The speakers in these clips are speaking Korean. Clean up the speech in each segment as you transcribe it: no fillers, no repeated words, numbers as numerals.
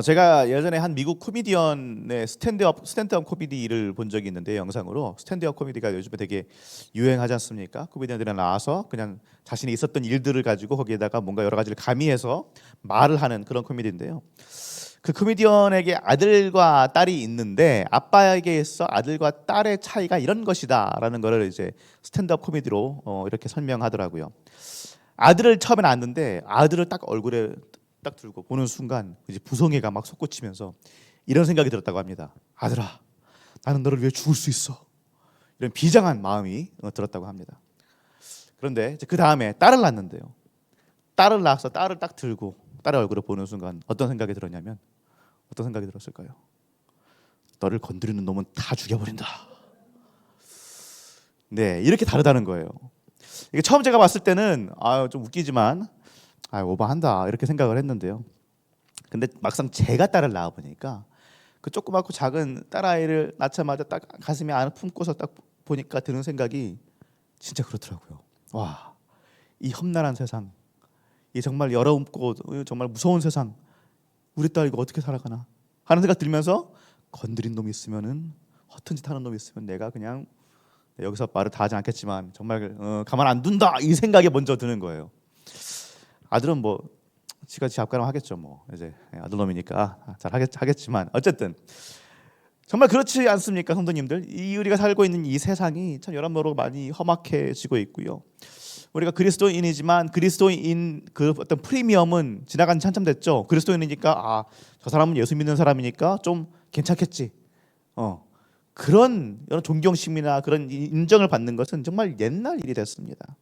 제가 예전에 한 미국 코미디언의 스탠드업 코미디를 본 적이 있는데 영상으로 스탠드업 코미디가 요즘에 되게 유행하지 않습니까? 코미디언들이 나와서 그냥 자신이 있었던 일들을 가지고 거기에다가 뭔가 여러 가지를 가미해서 말을 하는 그런 코미디인데요. 그 코미디언에게 아들과 딸이 있는데 아빠에게 있어 아들과 딸의 차이가 이런 것이다라는 거를 이제 스탠드업 코미디로 이렇게 설명하더라고요. 아들을 처음에 낳았는데 아들을 딱 얼굴에 딱 들고 보는 순간 이제 부성애가 막 솟구치면서 이런 생각이 들었다고 합니다. 아들아, 나는 너를 위해 죽을 수 있어. 이런 비장한 마음이 들었다고 합니다. 그런데 이제 그 다음에 딸을 낳는데요. 딸을 낳아서 딸을 딱 들고 딸의 얼굴을 보는 순간 어떤 생각이 들었냐면 어떤 생각이 들었을까요? 너를 건드리는 놈은 다 죽여버린다. 네, 이렇게 다르다는 거예요. 이게 처음 제가 봤을 때는 좀 웃기지만 오버한다 이렇게 생각을 했는데요. 근데 막상 제가 딸을 낳아 보니까 그 조그맣고 작은 딸아이를 낳자마자 딱 가슴에 안을 품고서 딱 보니까 드는 생각이 진짜 그렇더라고요. 와, 이 험난한 세상, 이 정말 여러움고 정말 무서운 세상, 우리 딸 이거 어떻게 살아가나 하는 생각 들면서 건드린 놈이 있으면은 허튼 짓 하는 놈이 있으면 내가 그냥 여기서 말을 다 하지 않겠지만 정말 가만 안 둔다 이 생각이 먼저 드는 거예요. 아들은 뭐 지가 지 앞가름 하겠죠. 뭐 이제 아들놈이니까 잘 하겠지만 어쨌든 정말 그렇지 않습니까, 성도님들? 이 우리가 살고 있는 이 세상이 참 여러모로 많이 험악해지고 있고요. 우리가 그리스도인이지만 그리스도인 그 어떤 프리미엄은 지나간 지 한참 됐죠. 그리스도인이니까 저 사람은 예수 믿는 사람이니까 좀 괜찮겠지. 그런 여러 존경심이나 그런 인정을 받는 것은 정말 옛날 일이 됐습니다.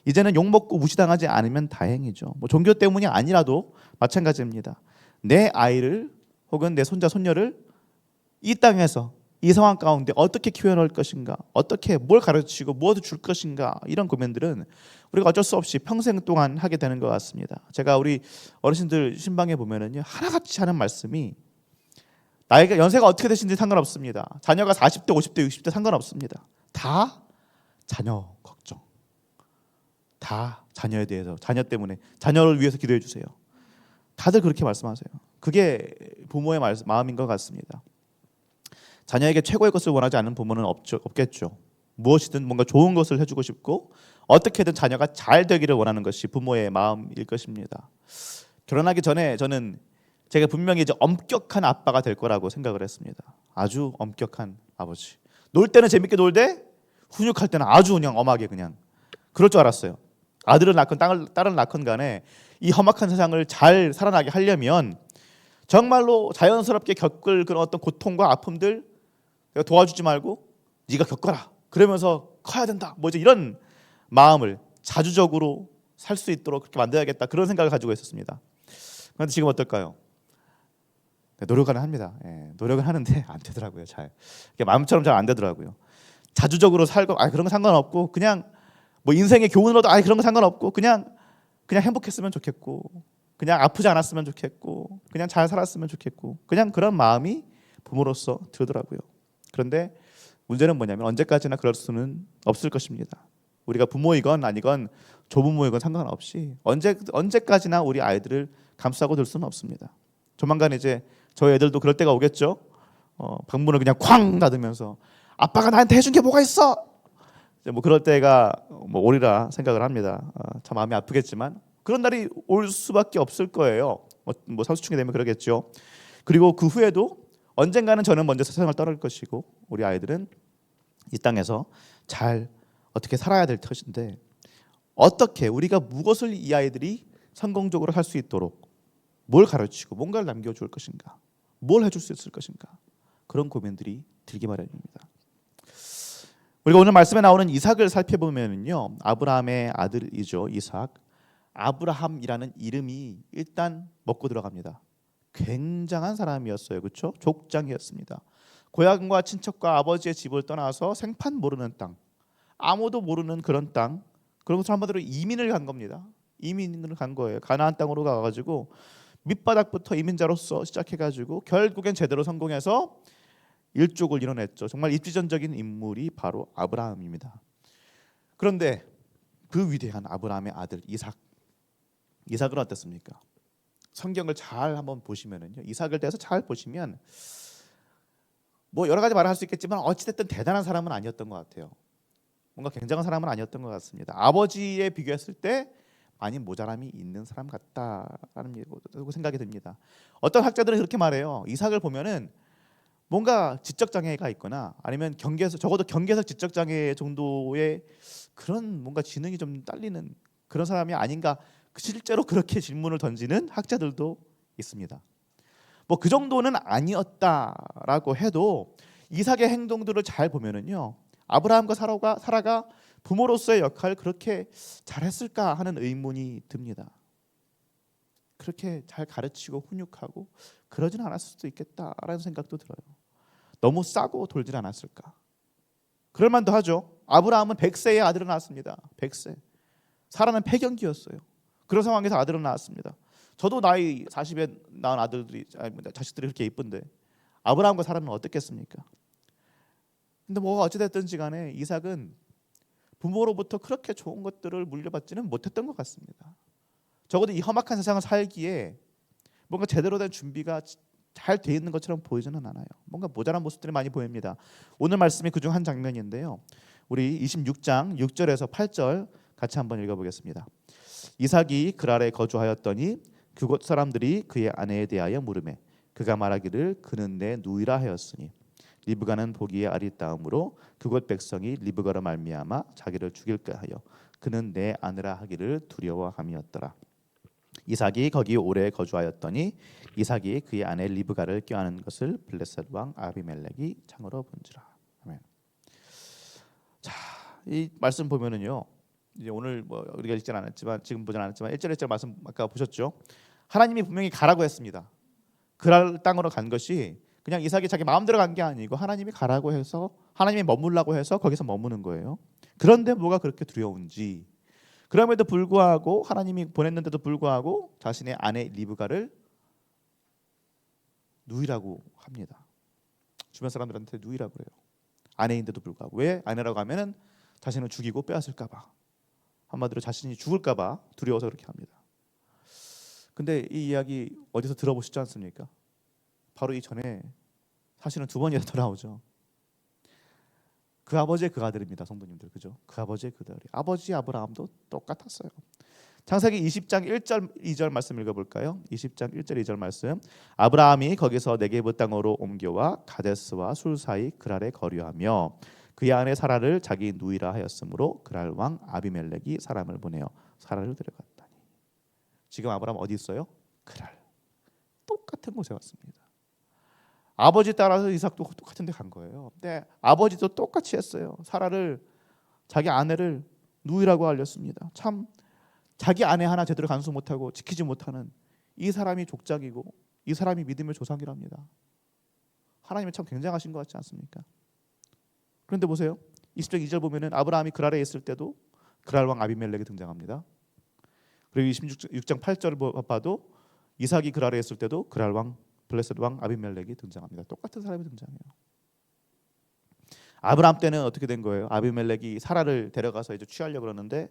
이제는 욕먹고 무시당하지 않으면 다행이죠. 뭐 종교 때문이 아니라도 마찬가지입니다. 내 아이를 혹은 내 손자 손녀를 이 땅에서 이 상황 가운데 어떻게 키워놓을 것인가, 어떻게 뭘 가르치고 무엇을 줄 것인가, 이런 고민들은 우리가 어쩔 수 없이 평생 동안 하게 되는 것 같습니다. 제가 우리 어르신들 신방에 보면은요 하나같이 하는 말씀이 나이가 연세가 어떻게 되시는지 상관없습니다. 자녀가 40대, 50대, 60대 상관없습니다. 다 자녀 걱정, 다 자녀에 대해서, 자녀 때문에, 자녀를 위해서 기도해 주세요. 다들 그렇게 말씀하세요. 그게 부모의 마음인 것 같습니다. 자녀에게 최고의 것을 원하지 않는 부모는 없겠죠. 무엇이든 뭔가 좋은 것을 해주고 싶고 어떻게든 자녀가 잘 되기를 원하는 것이 부모의 마음일 것입니다. 결혼하기 전에 저는 제가 분명히 이제 엄격한 아빠가 될 거라고 생각을 했습니다. 아주 엄격한 아버지. 놀 때는 재밌게 놀되 훈육할 때는 아주 그냥 엄하게 그냥 그럴 줄 알았어요. 아들을 낳건 딸을 낳건 간에 이 험악한 세상을 잘 살아나게 하려면 정말로 자연스럽게 겪을 그런 어떤 고통과 아픔들 내가 도와주지 말고 네가 겪어라. 그러면서 커야 된다. 뭐 이제 이런 마음을 자주적으로 살 수 있도록 그렇게 만들어야겠다. 그런 생각을 가지고 있었습니다. 그런데 지금 어떨까요? 노력은 합니다. 노력은 하는데 안 되더라고요. 잘 마음처럼 잘 안 되더라고요. 자주적으로 살고 그런 거 상관없고 그냥 뭐 인생의 교훈으로도 그런 거 상관없고 그냥 행복했으면 좋겠고 그냥 아프지 않았으면 좋겠고 그냥 잘 살았으면 좋겠고 그냥 그런 마음이 부모로서 들더라고요. 그런데 문제는 뭐냐면 언제까지나 그럴 수는 없을 것입니다. 우리가 부모이건 아니건 조부모이건 상관없이 언제까지나 우리 아이들을 감싸고 들 수는 없습니다. 조만간 이제 저희 애들도 그럴 때가 오겠죠. 방문을 그냥 쾅 닫으면서 아빠가 나한테 해준 게 뭐가 있어? 이제 뭐 그럴 때가 뭐 오리라 생각을 합니다. 참 마음이 아프겠지만 그런 날이 올 수밖에 없을 거예요. 뭐 사수충이 되면 그러겠죠. 그리고 그 후에도 언젠가는 저는 먼저 세상을 떠날 것이고 우리 아이들은 이 땅에서 잘 어떻게 살아야 될 것인데 어떻게 우리가 무엇을 이 아이들이 성공적으로 할 수 있도록 뭘 가르치고 뭔가를 남겨줄 것인가, 뭘 해줄 수 있을 것인가, 그런 고민들이 들기 마련입니다. 우리가 오늘 말씀에 나오는 이삭을 살펴보면요, 아브라함의 아들이죠. 이삭. 아브라함이라는 이름이 일단 먹고 들어갑니다. 굉장한 사람이었어요. 그렇죠? 족장이었습니다. 고향과 친척과 아버지의 집을 떠나서 생판 모르는 땅, 아무도 모르는 그런 땅, 그런 것을 한마디로 이민을 간 겁니다. 이민을 간 거예요. 가나안 땅으로 가가지고 밑바닥부터 이민자로서 시작해가지고 결국엔 제대로 성공해서 일족을 이뤄냈죠. 정말 입지전적인 인물이 바로 아브라함입니다. 그런데 그 위대한 아브라함의 아들 이삭은 어땠습니까? 성경을 잘 한번 보시면은요, 이삭을 대해서 잘 보시면 뭐 여러 가지 말을 할 수 있겠지만 어찌됐든 대단한 사람은 아니었던 것 같아요. 뭔가 굉장한 사람은 아니었던 것 같습니다. 아버지에 비교했을 때 많이 모자람이 있는 사람 같다라는 생각이 듭니다. 어떤 학자들은 그렇게 말해요. 이삭을 보면은 뭔가 지적 장애가 있거나 아니면 적어도 경계에서 지적 장애 정도의 그런 뭔가 지능이 좀 딸리는 그런 사람이 아닌가. 실제로 그렇게 질문을 던지는 학자들도 있습니다. 뭐 그 정도는 아니었다라고 해도 이삭의 행동들을 잘 보면은요, 아브라함과 사라가 부모로서의 역할을 그렇게 잘했을까 하는 의문이 듭니다. 그렇게 잘 가르치고 훈육하고 그러진 않았을 수도 있겠다라는 생각도 들어요. 너무 싸고 돌질 않았을까? 그럴 만도 하죠. 아브라함은 100세의 아들을 낳았습니다. 100세. 사라는 폐경기였어요. 그런 상황에서 아들을 낳았습니다. 저도 나이 40에 낳은 자식들이 그렇게 이쁜데 아브라함과 사라는 어떻겠습니까? 근데 뭐가 어찌됐든지 간에 이삭은 부모로부터 그렇게 좋은 것들을 물려받지는 못했던 것 같습니다. 적어도 이 험악한 세상을 살기에 뭔가 제대로 된 준비가 잘 돼 있는 것처럼 보이지는 않아요. 뭔가 모자란 모습들이 많이 보입니다. 오늘 말씀이 그중 한 장면인데요. 우리 26장 6절에서 8절 같이 한번 읽어보겠습니다. 이삭이 그랄에 거주하였더니 그곳 사람들이 그의 아내에 대하여 물으매 그가 말하기를 그는 내 누이라 하였으니 리브가는 보기에 아리따움으로 그곳 백성이 리브가로 말미암아 자기를 죽일까 하여 그는 내 아내라 하기를 두려워함이었더라. 이삭이 거기 오래 거주하였더니 이삭이 그의 아내 리브가를 껴안은 것을 블레셋 왕 아비멜렉이 창으로 본지라. 아멘. 자, 이 말씀 보면은요. 이제 오늘 뭐 우리가 읽진 않았지만 지금 보진 않았지만 1절 1절 말씀 아까 보셨죠? 하나님이 분명히 가라고 했습니다. 그랄 땅으로 간 것이 그냥 이삭이 자기 마음대로 간 게 아니고 하나님이 가라고 해서 하나님이 머물라고 해서 거기서 머무는 거예요. 그런데 뭐가 그렇게 두려운지 그럼에도 불구하고 하나님이 보냈는데도 불구하고 자신의 아내 리브가를 누이라고 합니다. 주변 사람들한테 누이라고 그래요. 아내인데도 불구하고. 왜 아내라고 하면은 자신을 죽이고 빼앗을까 봐. 한마디로 자신이 죽을까 봐 두려워서 그렇게 합니다. 근데 이 이야기 어디서 들어보시지 않습니까? 바로 이 전에 사실은 두 번이나 돌아오죠. 그 아버지의 그 아들입니다. 성도님들. 그죠? 그 아버지의 그 아들이. 아버지 아브라함도 똑같았어요. 창세기 20장 1절 2절 말씀 읽어볼까요? 20장 1절 2절 말씀. 아브라함이 거기서 네게브 땅으로 옮겨와 가데스와 술 사이 그랄에 거류하며 그의 아내 사라를 자기 누이라 하였으므로 그랄 왕 아비멜렉이 사람을 보내어 사라를 데려갔다니. 지금 아브라함 어디 있어요? 그랄. 똑같은 곳에 왔습니다. 아버지 따라서 이삭도 똑같은 데 간 거예요. 근데 아버지도 똑같이 했어요. 사라를 자기 아내를 누이라고 알렸습니다. 참 자기 아내 하나 제대로 간수 못하고 지키지 못하는 이 사람이 족장이고 이 사람이 믿음의 조상이랍니다. 하나님이 참 굉장하신 것 같지 않습니까? 그런데 보세요. 20장 2절 보면은 아브라함이 그랄에 있을 때도 그랄 왕 아비멜렉이 등장합니다. 그리고 26장 8절을 봐도 이삭이 그랄에 있을 때도 그랄 왕 블레셋 왕 아비멜렉이 등장합니다. 똑같은 사람이 등장해요. 아브라함 때는 어떻게 된 거예요? 아비멜렉이 사라를 데려가서 이제 취하려고 그러는데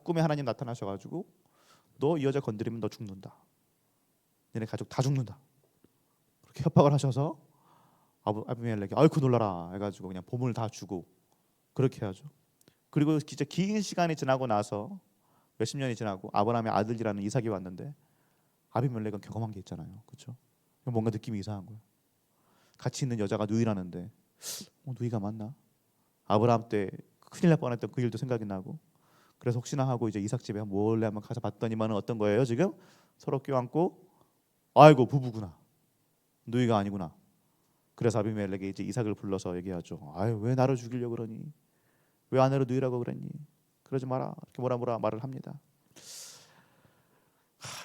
꿈에 하나님 나타나셔가지고 너 이 여자 건드리면 너 죽는다. 너네 가족 다 죽는다. 그렇게 협박을 하셔서 아비멜렉이 아이고 놀라라 해가지고 그냥 보물 다 주고 그렇게 하죠. 그리고 진짜 긴 시간이 지나고 나서 몇십 년이 지나고 아브라함의 아들이라는 이삭이 왔는데 아비멜렉은 경험한 게 있잖아요. 그렇죠? 뭔가 느낌이 이상한 거예요. 같이 있는 여자가 누이라는데 누이가 맞나? 아브라함 때 큰일 날 뻔했던 그 일도 생각이 나고 그래서 혹시나 하고 이제 이삭 집에 몰래 한번 가서 봤더니만은 어떤 거예요? 지금 서로 껴안고 아이고 부부구나. 누이가 아니구나. 그래서 아비멜렉이 이제 이삭을 불러서 얘기하죠. 아유 왜 나를 죽이려고 그러니? 왜 아내를 누이라고 그랬니? 그러지 마라. 이렇게 뭐라 말을 합니다.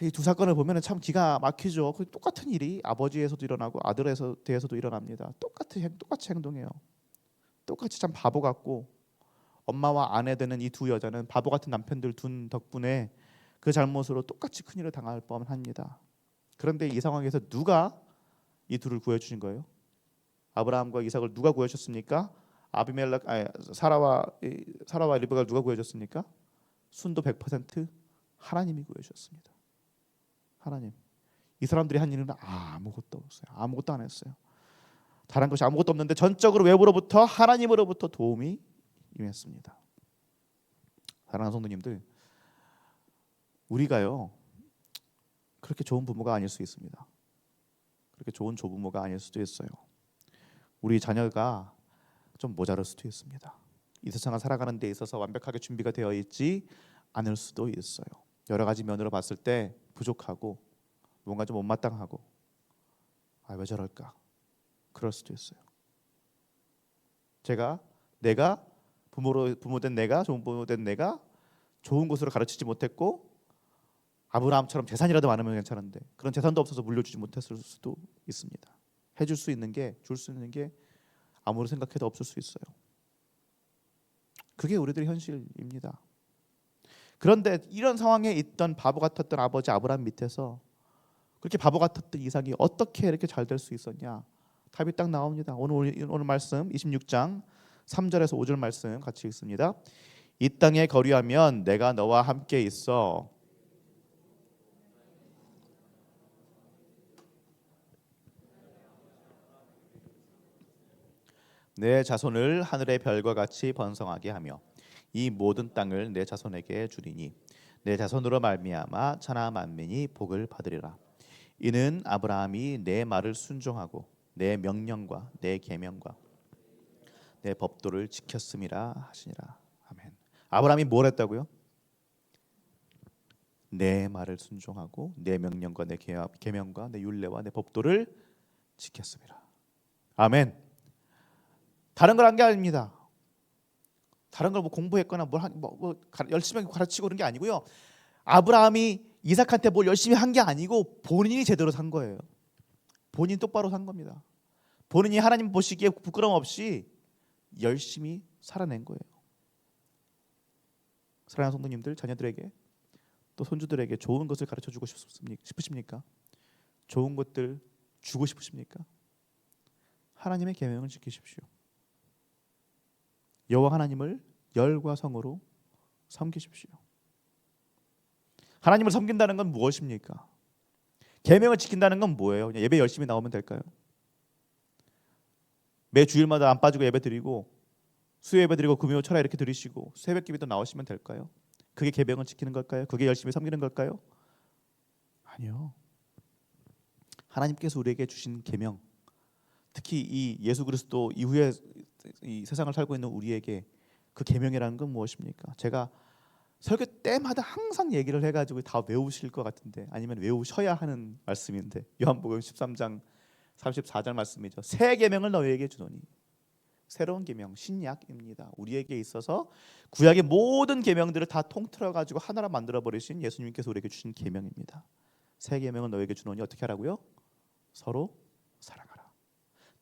이 두 사건을 보면은 참 기가 막히죠. 똑같은 일이 아버지에서도 일어나고 아들에서도 일어납니다. 똑같이 행동해요. 똑같이 참 바보 같고 엄마와 아내 되는 이 두 여자는 바보 같은 남편들 둔 덕분에 그 잘못으로 똑같이 큰일을 당할 뻔합니다. 그런데 이 상황에서 누가 이 둘을 구해주신 거예요? 아브라함과 이삭을 누가 구해줬습니까? 사라와 리브가를 누가 구해줬습니까? 순도 100% 하나님이 구해주셨습니다. 하나님. 이 사람들이 한 일은 아무것도 없어요. 아무것도 안 했어요. 다른 것이 아무것도 없는데 전적으로 외부로부터 하나님으로부터 도움이 임했습니다. 사랑하는 성도님들, 우리가요 그렇게 좋은 부모가 아닐 수 있습니다. 그렇게 좋은 조부모가 아닐 수도 있어요. 우리 자녀가 좀 모자랄 수도 있습니다. 이 세상을 살아가는 데 있어서 완벽하게 준비가 되어 있지 않을 수도 있어요. 여러 가지 면으로 봤을 때 부족하고 뭔가 좀 못마땅하고 왜 저럴까? 그럴 수도 있어요. 내가 부모된 내가 좋은 부모된 내가 좋은 곳으로 가르치지 못했고 아브라함처럼 재산이라도 많으면 괜찮은데 그런 재산도 없어서 물려주지 못했을 수도 있습니다. 해줄 수 있는 게 줄 수 있는 게 아무리 생각해도 없을 수 있어요. 그게 우리들의 현실입니다. 그런데 이런 상황에 있던 바보 같았던 아버지 아브라함 밑에서 그렇게 바보 같았던 이삭이 어떻게 이렇게 잘 될 수 있었냐? 답이 딱 나옵니다. 오늘 말씀 26장 3절에서 5절 말씀 같이 읽습니다. 이 땅에 거류하면 내가 너와 함께 있어 내 자손을 하늘의 별과 같이 번성하게 하며 이 모든 땅을 내 자손에게 주리니 내 자손으로 말미암아 천하 만민이 복을 받으리라. 이는 아브라함이 내 말을 순종하고 내 명령과 내 계명과 내 법도를 지켰음이라 하시니라. 아멘. 아브라함이 뭘 했다고요? 내 말을 순종하고 내 명령과 내 계명과 내 율례와 내 법도를 지켰음이라. 아멘. 다른 걸 한 게 아닙니다. 다른 걸 뭐 공부했거나 열심히 가르치고 그런 게 아니고요. 아브라함이 이삭한테 뭘 열심히 한 게 아니고 본인이 제대로 산 거예요. 본인이 똑바로 산 겁니다. 본인이 하나님 보시기에 부끄럼 없이 열심히 살아낸 거예요. 사랑하는 성도님들, 자녀들에게 또 손주들에게 좋은 것을 가르쳐주고 싶으십니까? 좋은 것들 주고 싶으십니까? 하나님의 계명을 지키십시오. 여호와 하나님을 열과 성으로 섬기십시오. 하나님을 섬긴다는 건 무엇입니까? 계명을 지킨다는 건 뭐예요? 그냥 예배 열심히 나오면 될까요? 매 주일마다 안 빠지고 예배 드리고 수요 예배 드리고 금요 철야 이렇게 드리시고 새벽 기도도 나오시면 될까요? 그게 계명을 지키는 걸까요? 그게 열심히 섬기는 걸까요? 아니요. 하나님께서 우리에게 주신 계명, 특히 이 예수 그리스도 이후에 이 세상을 살고 있는 우리에게 그 계명이라는 건 무엇입니까? 제가 설교 때마다 항상 얘기를 해가지고 다 외우실 것 같은데 아니면 외우셔야 하는 말씀인데 요한복음 13장 34절 말씀이죠. 새 계명을 너희에게 주노니 새로운 계명 신약입니다. 우리에게 있어서 구약의 모든 계명들을 다 통틀어 가지고 하나로 만들어 버리신 예수님께서 우리에게 주신 계명입니다. 새 계명을 너희에게 주노니 어떻게 하라고요? 서로 사랑하라.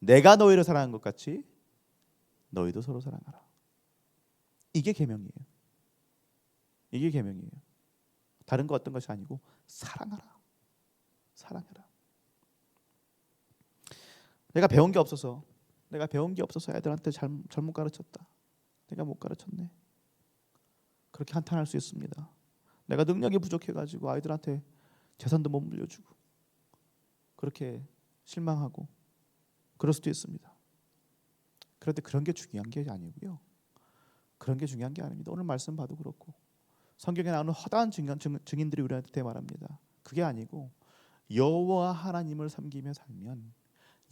내가 너희를 사랑한 것 같이 너희도 서로 사랑하라. 이게 계명이에요. 이게 계명이에요. 다른 거 어떤 것이 아니고 사랑하라. 사랑해라. 내가 배운 게 없어서 애들한테 잘못 가르쳤다. 내가 못 가르쳤네. 그렇게 한탄할 수 있습니다. 내가 능력이 부족해가지고 아이들한테 재산도 못 물려주고 그렇게 실망하고 그럴 수도 있습니다. 그런데 그런 게 중요한 게 아니고요. 그런 게 중요한 게 아닙니다. 오늘 말씀 봐도 그렇고 성경에 나오는 허다한 증인들이 우리한테 말합니다. 그게 아니고 여호와 하나님을 섬기며 살면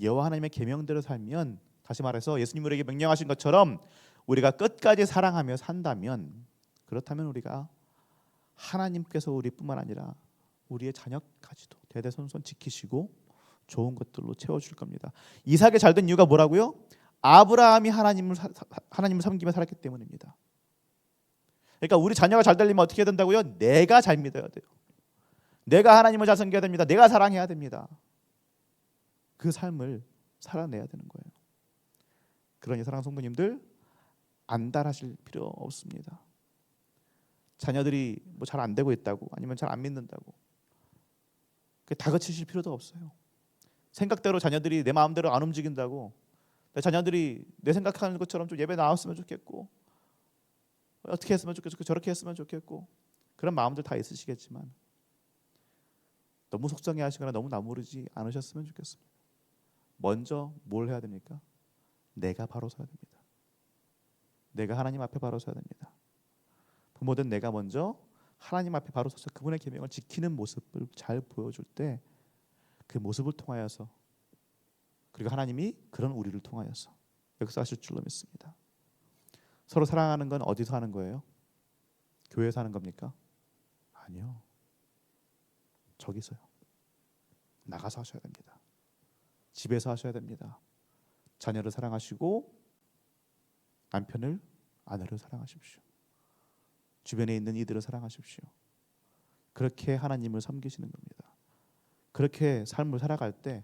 여호와 하나님의 계명대로 살면 다시 말해서 예수님 우리에게 명령하신 것처럼 우리가 끝까지 사랑하며 산다면 그렇다면 우리가 하나님께서 우리뿐만 아니라 우리의 자녀까지도 대대손손 지키시고 좋은 것들로 채워줄 겁니다. 이삭이 잘된 이유가 뭐라고요? 아브라함이 하나님을 섬기며 살았기 때문입니다. 그러니까 우리 자녀가 잘 되려면 어떻게 해야 된다고요? 내가 잘 믿어야 돼요. 내가 하나님을 잘 섬겨야 됩니다. 내가 사랑해야 됩니다. 그 삶을 살아내야 되는 거예요. 그러니 사랑하는 성도님들 안달하실 필요 없습니다. 자녀들이 뭐 잘 안 되고 있다고 아니면 잘 안 믿는다고 다그치실 필요도 없어요. 생각대로 자녀들이 내 마음대로 안 움직인다고 내 자녀들이 내 생각하는 것처럼 좀 예배 나왔으면 좋겠고 어떻게 했으면 좋겠고 저렇게 했으면 좋겠고 그런 마음들 다 있으시겠지만 너무 속상해하시거나 너무 나무르지 않으셨으면 좋겠습니다. 먼저 뭘 해야 됩니까? 내가 바로 서야 됩니다. 내가 하나님 앞에 바로 서야 됩니다. 부모든 내가 먼저 하나님 앞에 바로 서서 그분의 계명을 지키는 모습을 잘 보여줄 때 그 모습을 통하여서 그리고 하나님이 그런 우리를 통하여서 역사하실 줄로 믿습니다. 서로 사랑하는 건 어디서 하는 거예요? 교회에서 하는 겁니까? 아니요. 저기서요. 나가서 하셔야 됩니다. 집에서 하셔야 됩니다. 자녀를 사랑하시고 남편을, 아내를 사랑하십시오. 주변에 있는 이들을 사랑하십시오. 그렇게 하나님을 섬기시는 겁니다. 그렇게 삶을 살아갈 때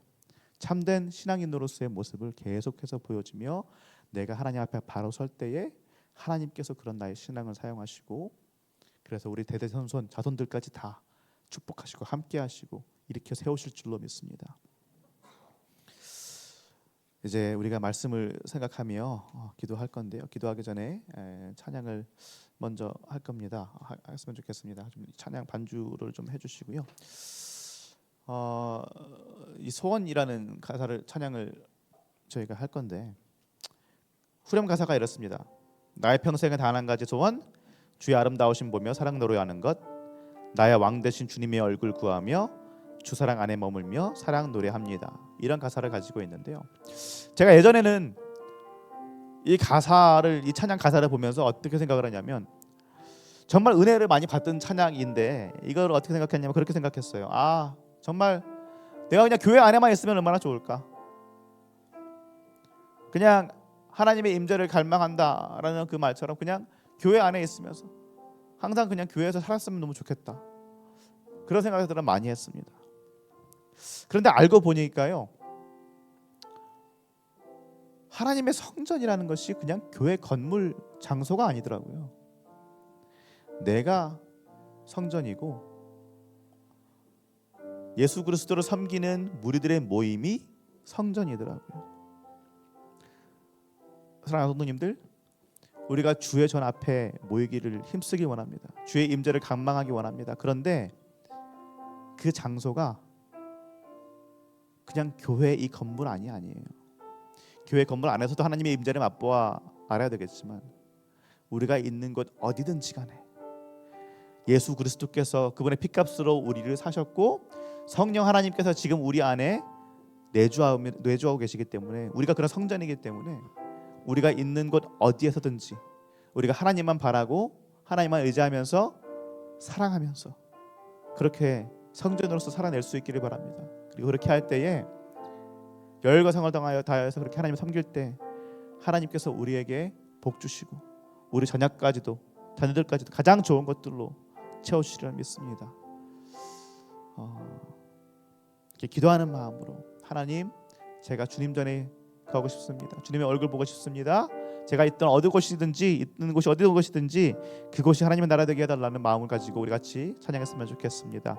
참된 신앙인으로서의 모습을 계속해서 보여주며 내가 하나님 앞에 바로 설 때에 하나님께서 그런 나의 신앙을 사용하시고 그래서 우리 대대손손 자손들까지 다 축복하시고 함께 하시고 일으켜 세우실 줄로 믿습니다. 이제 우리가 말씀을 생각하며 기도할 건데요. 기도하기 전에 찬양을 먼저 할 겁니다. 했으면 좋겠습니다. 좀 찬양 반주를 좀 해주시고요. 이 소원이라는 가사를 찬양을 저희가 할 건데 후렴 가사가 이렇습니다. 나의 평생의 단 한 가지 소원, 주의 아름다우신 보며 사랑 노래하는 것, 나의 왕 되신 주님의 얼굴 구하며 주 사랑 안에 머물며 사랑 노래합니다. 이런 가사를 가지고 있는데요. 제가 예전에는 이 찬양 가사를 보면서 어떻게 생각을 하냐면 정말 은혜를 많이 받던 찬양인데 이걸 어떻게 생각했냐면 그렇게 생각했어요. 정말 내가 그냥 교회 안에만 있으면 얼마나 좋을까. 그냥 하나님의 임재를 갈망한다라는 그 말처럼 그냥 교회 안에 있으면서 항상 그냥 교회에서 살았으면 너무 좋겠다. 그런 생각들을 많이 했습니다. 그런데 알고 보니까요, 하나님의 성전이라는 것이 그냥 교회 건물 장소가 아니더라고요. 내가 성전이고 예수 그리스도를 섬기는 무리들의 모임이 성전이더라고요. 사랑하는 성도님들, 우리가 주의 전 앞에 모이기를 힘쓰기 원합니다. 주의 임재를 갈망하기 원합니다. 그런데 그 장소가 그냥 교회 이 건물 아니에요. 교회 건물 안에서도 하나님의 임재를 맛보아 알아야 되겠지만 우리가 있는 곳 어디든지 간에 예수 그리스도께서 그분의 피값으로 우리를 사셨고 성령 하나님께서 지금 우리 안에 내주하고 계시기 때문에 우리가 그런 성전이기 때문에 우리가 있는 곳 어디에서든지 우리가 하나님만 바라고 하나님만 의지하면서 사랑하면서 그렇게 성전으로서 살아낼 수 있기를 바랍니다. 그리고 그렇게 할 때에 열과 성을 다하여서 그렇게 하나님을 섬길 때 하나님께서 우리에게 복 주시고 우리 자녀까지도 자녀들까지도 가장 좋은 것들로 채우시리라 믿습니다. 이렇게 기도하는 마음으로 하나님, 제가 주님 전에 가고 싶습니다. 주님의 얼굴 보고 싶습니다. 제가 있던 어느 곳이든지 있는 곳이 어디 곳이든지 그곳이 하나님의 나라 되게 해달라는 마음을 가지고 우리 같이 찬양했으면 좋겠습니다.